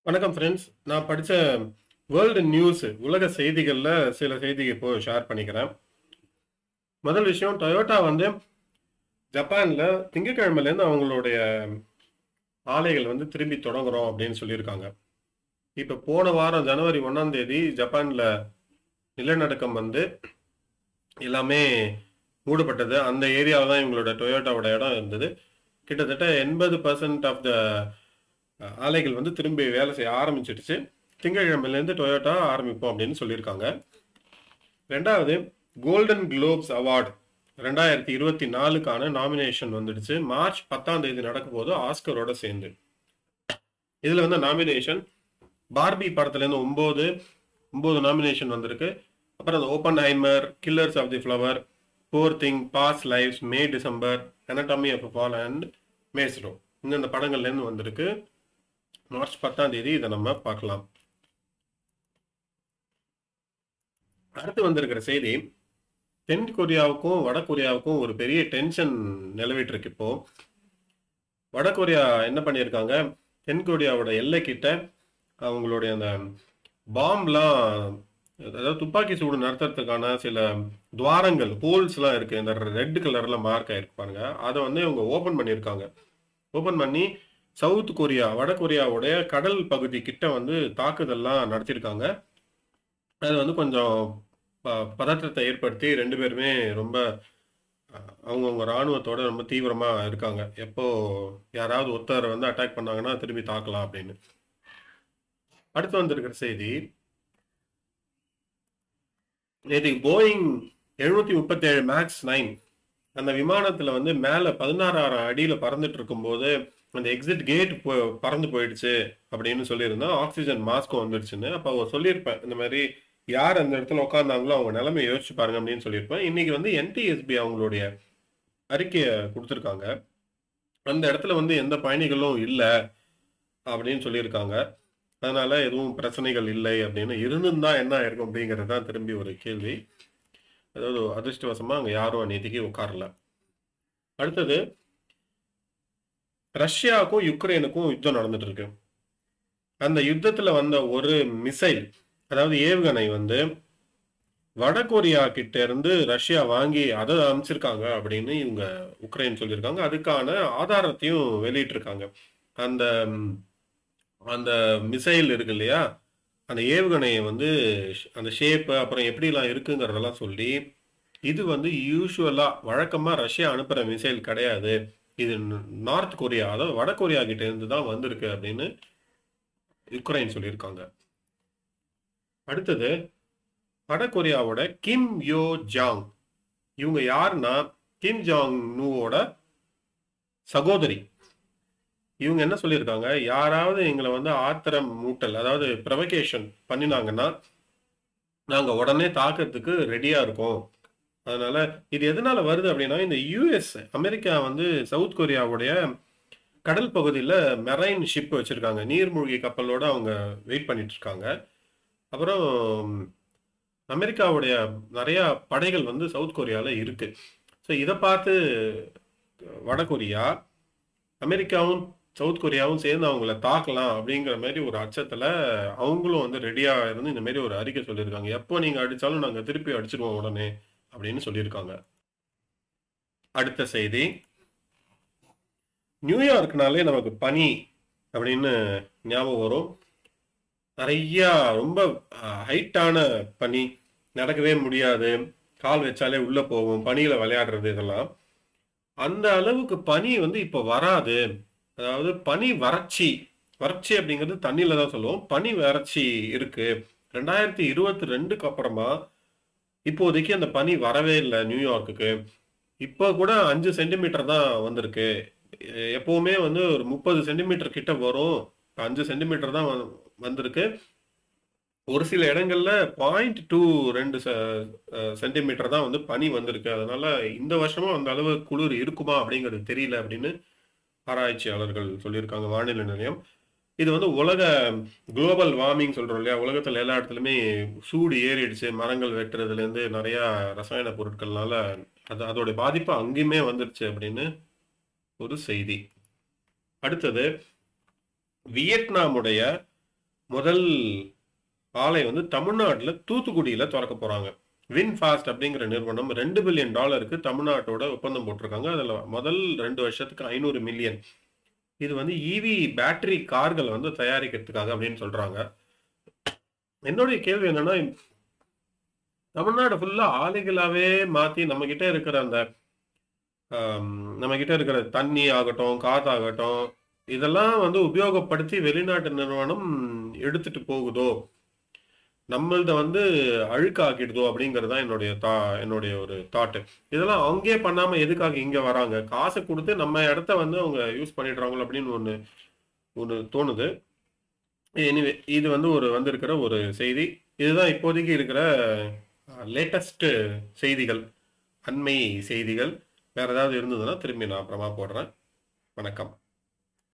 வணக்கம் ஃப்ரெண்ட்ஸ். நான் படிச்ச வேர்ல்டு நியூஸ் உலக செய்திகள்ல சில செய்தி இப்போ ஷேர் பண்ணிக்கிறேன். முதல் விஷயம், டொயோட்டா வந்து ஜப்பான்ல திங்கட்கிழமையிலேருந்து அவங்களுடைய ஆலைகள் வந்து திரும்பி தொடங்குறோம் அப்படின்னு சொல்லியிருக்காங்க. இப்போ போன வாரம் ஜனவரி 1ஆம் தேதி ஜப்பான்ல நிலநடுக்கம் வந்து எல்லாமே மூடப்பட்டது. அந்த ஏரியாவில் தான் இவங்களோட டொயோட்டாவோட இடம் இருந்தது. கிட்டத்தட்ட 80% ஆஃப் த ஆலைகள் வந்து திரும்பி வேலை செய்ய ஆரம்பிச்சிடுச்சு. திங்கட்கிழமையிலேருந்து டொயோட்டா ஆரம்பிப்போம் அப்படின்னு சொல்லியிருக்காங்க. ரெண்டாவது, கோல்டன் குளோப்ஸ் அவார்டு 2024க்கான நாமினேஷன் வந்துடுச்சு. மார்ச் 10ஆம் தேதி நடக்க போது ஆஸ்கரோட சேர்ந்து. இதுல வந்து நாமினேஷன் பார்பி படத்துலேருந்து 9 நாமினேஷன் வந்திருக்கு. அப்புறம் அந்த Oppenheimer, killers of the flower, poor thing, past lives, May December, anatomy of a fall and maestro, இந்த படங்கள்லேருந்து வந்திருக்கு. மார்ச் 10ஆம் தேதி இதை நம்ம பார்க்கலாம். அடுத்து வந்திருக்கிற செய்தி, தென் கொரியாவுக்கும் வட கொரியாவுக்கும் ஒரு பெரிய டென்ஷன் நிலவிட்டு இருக்கு. இப்போ வட கொரியா என்ன பண்ணியிருக்காங்க, தென் கொரியாவோட எல்லை கிட்ட அவங்களுடைய அந்த பாம்லாம், அதாவது துப்பாக்கி சூடு நடத்துறதுக்கான சில துவாரங்கள், ஹோல்ஸ்லாம் இருக்கு, இந்த ரெட் கலர்ல மார்க் ஆயிருக்கு பாருங்க, அதை வந்து இவங்க ஓபன் பண்ணியிருக்காங்க. ஓபன் பண்ணி சவுத் கொரியா, வட கொரியாவுடைய கடல் பகுதி கிட்ட வந்து தாக்குதல்லாம் நடத்தியிருக்காங்க. அது வந்து கொஞ்சம் பதற்றத்தை ஏற்படுத்தி ரெண்டு பேருமே ரொம்ப அவங்கவுங்க இராணுவத்தோட ரொம்ப தீவிரமா இருக்காங்க. எப்போ யாராவது ஒருத்தர் வந்து அட்டாக் பண்ணாங்கன்னா திரும்பி தாக்கலாம் அப்படின்னு. அடுத்து வந்திருக்கிற செய்தி, நேற்று போயிங் 737 மேக்ஸ் 9 அந்த விமானத்துல வந்து மேல 16,000 அடியில பறந்துட்டு இருக்கும்போது அந்த எக்ஸிட் கேட் பறந்து போயிடுச்சு அப்படின்னு சொல்லியிருந்தோம். ஆக்சிஜன் மாஸ்க்கும் வந்துடுச்சுன்னு. அப்போ சொல்லியிருப்பேன், இந்த மாதிரி யார் அந்த இடத்துல உட்காந்தாங்களோ அவங்க நிலைமையை யோசிச்சு பாருங்க அப்படின்னு சொல்லியிருப்பேன். இன்னைக்கு வந்து என்டிஎஸ்பி அவங்களுடைய அறிக்கையை கொடுத்துருக்காங்க. அந்த இடத்துல வந்து எந்த பயணிகளும் இல்லை அப்படின்னு சொல்லியிருக்காங்க. அதனால எதுவும் பிரச்சனைகள் இல்லை அப்படின்னு. இருந்தும் தான் என்ன ஆயிருக்கும் அப்படிங்கிறது தான் திரும்பி ஒரு கேள்வி. அதாவது அதிர்ஷ்டவசமா அங்கே யாரும் நேற்றுக்கு உட்காரல. அடுத்தது, ரஷ்யாவுக்கும் யுக்ரைனுக்கும் யுத்தம் நடந்துட்டு இருக்கு. அந்த யுத்தத்துல வந்த ஒரு மிசைல், அதாவது ஏவுகணை வந்து வட கொரியா கிட்ட இருந்து ரஷ்யா வாங்கி அதை அமைச்சிருக்காங்க அப்படின்னு இவங்க உக்ரைன் சொல்லியிருக்காங்க. அதுக்கான ஆதாரத்தையும் வெளியிட்டு இருக்காங்க. அந்த அந்த மிசைல் இருக்கு இல்லையா, அந்த ஏவுகணையை வந்து அந்த ஷேப்பு அப்புறம் எப்படிலாம் இருக்குங்கிறதெல்லாம் சொல்லி, இது வந்து யூஸ்வலா வழக்கமா ரஷ்யா அனுப்புற மிசைல் கிடையாது, இது நார்த் கொரியா, அதாவது வட கொரியா கிட்ட இருந்து தான் வந்திருக்கு அப்படின்னு யுக்ரைன் சொல்லியிருக்காங்க. அடுத்தது, வட கொரியாவோட கிம் யோ ஜாங், இவங்க யாருன்னா கிம் ஜாங் நூவோட சகோதரி. இவங்க என்ன சொல்லியிருக்காங்க, யாராவது எங்களை வந்து ஆத்திரம் மூட்டல், அதாவது ப்ரொவகேஷன் பண்ணினாங்கன்னா நாங்க உடனே தாக்கிறதுக்கு ரெடியா இருக்கோம். அதனால இது எதனால வருது அப்படின்னா, இந்த யுஎஸ், அமெரிக்கா வந்து சவுத் கொரியாவுடைய கடல் பகுதியில் மெரைன் ஷிப் வச்சிருக்காங்க. நீர்மூழ்கி கப்பலோட அவங்க வெயிட் பண்ணிட்டு இருக்காங்க. அப்புறம் அமெரிக்காவுடைய நிறைய படைகள் வந்து சவுத் கொரியாவில் இருக்கு. ஸோ இதை பார்த்து வட கொரியா, அமெரிக்காவும் சவுத் கொரியாவும் சேர்ந்து அவங்கள தாக்கலாம் அப்படிங்கிற மாதிரி ஒரு அச்சத்தில் அவங்களும் வந்து ரெடியா இருந்து இந்த மாதிரி ஒரு அறிக்கை சொல்லியிருக்காங்க. எப்போ நீங்க அடிச்சாலும் நாங்கள் திருப்பி அடிச்சிடுவோம் உடனே அப்படின்னு சொல்லியிருக்காங்க. அடுத்த செய்தி, நியூயார்க்னாலே நமக்கு பனி அப்படின்னு ஞாபகம் வரும். நிறைய ரொம்ப ஹைட்டான பனி, நடக்கவே முடியாது, கால் வச்சாலே உள்ள போகும், பனியில விளையாடுறது, இதெல்லாம் அந்த அளவுக்கு பனி வந்து இப்போ வராது. அதாவது பனி வறட்சி, வறட்சி அப்படிங்கிறது தண்ணியில தான் சொல்லுவோம், பனி வறட்சி இருக்கு. 2022க்கு அப்புறமா இப்போதைக்கு அந்த பனி வரவே இல்லை நியூயார்க்குக்கு. இப்போ கூட 5 சென்டிமீட்டர் தான் வந்திருக்கு. எப்பவுமே வந்து ஒரு 30 சென்டிமீட்டர் கிட்ட வரும், 5 சென்டிமீட்டர் தான் வந்திருக்கு. ஒரு சில இடங்கள்ல 0.22 சென்டிமீட்டர் தான் வந்து பனி வந்திருக்கு. அதனால இந்த வருஷமும் அந்த அளவு குளிர் இருக்குமா அப்படிங்கிறது தெரியல அப்படின்னு ஆராய்ச்சியாளர்கள் சொல்லியிருக்காங்க, வானிலை நிலையம். இது வந்து உலக குளோபல் வார்மிங் சொல்றோம் இல்லையா, உலகத்துல எல்லா இடத்துலையுமே சூடு ஏறிடுச்சு, மரங்கள் வெட்டுறதுலேருந்து நிறைய ரசாயன பொருட்கள்னால அதோட பாதிப்பு அங்கேயுமே வந்துருச்சு அப்படின்னு ஒரு செய்தி. அடுத்தது, வியட்நாமுடைய முதல் ஆலை வந்து தமிழ்நாட்டில் தூத்துக்குடியில் திறக்க போகிறாங்க. வின்ஃபாஸ்ட் அப்படிங்கிற நிறுவனம் $2 பில்லியன் தமிழ்நாட்டோட ஒப்பந்தம் போட்டிருக்காங்க. அதில் முதல் 2 வருஷத்துக்கு 500 மில்லியன். இது வந்து இவி பேட்டரி கார்கள் வந்து தயாரிக்கிறதுக்காக அப்படின்னு சொல்றாங்க. என்னுடைய கேள்வி என்னன்னா, தமிழ்நாடு ஃபுல்லா ஆலைகளாவே மாத்தி நம்ம கிட்ட இருக்கிற அந்த நம்ம கிட்ட இருக்கிற தண்ணி ஆகட்டும், காத்தாகட்டும், இதெல்லாம் வந்து உபயோகப்படுத்தி வெளிநாட்டு நிறுவனம் எடுத்துட்டு போகுதோ, நம்மள்த வந்து அழுக்காக்கிடுதோ அப்படிங்கிறது தான் என்னுடைய ஒரு தாட்டு. இதெல்லாம் அங்கேயே பண்ணாம எதுக்காக இங்க வராங்க? காசை கொடுத்து நம்ம இடத்த வந்து அவங்க யூஸ் பண்ணிடுறாங்களோ அப்படின்னு ஒன்று ஒன்று தோணுது. எனிவே இது வந்து வந்திருக்கிற ஒரு செய்தி. இதுதான் இப்போதைக்கு இருக்கிற லேட்டஸ்ட் செய்திகள், அண்மை செய்திகள். வேற ஏதாவது இருந்ததுன்னா திரும்பி நான் அப்புறமா போடுறேன். வணக்கம்.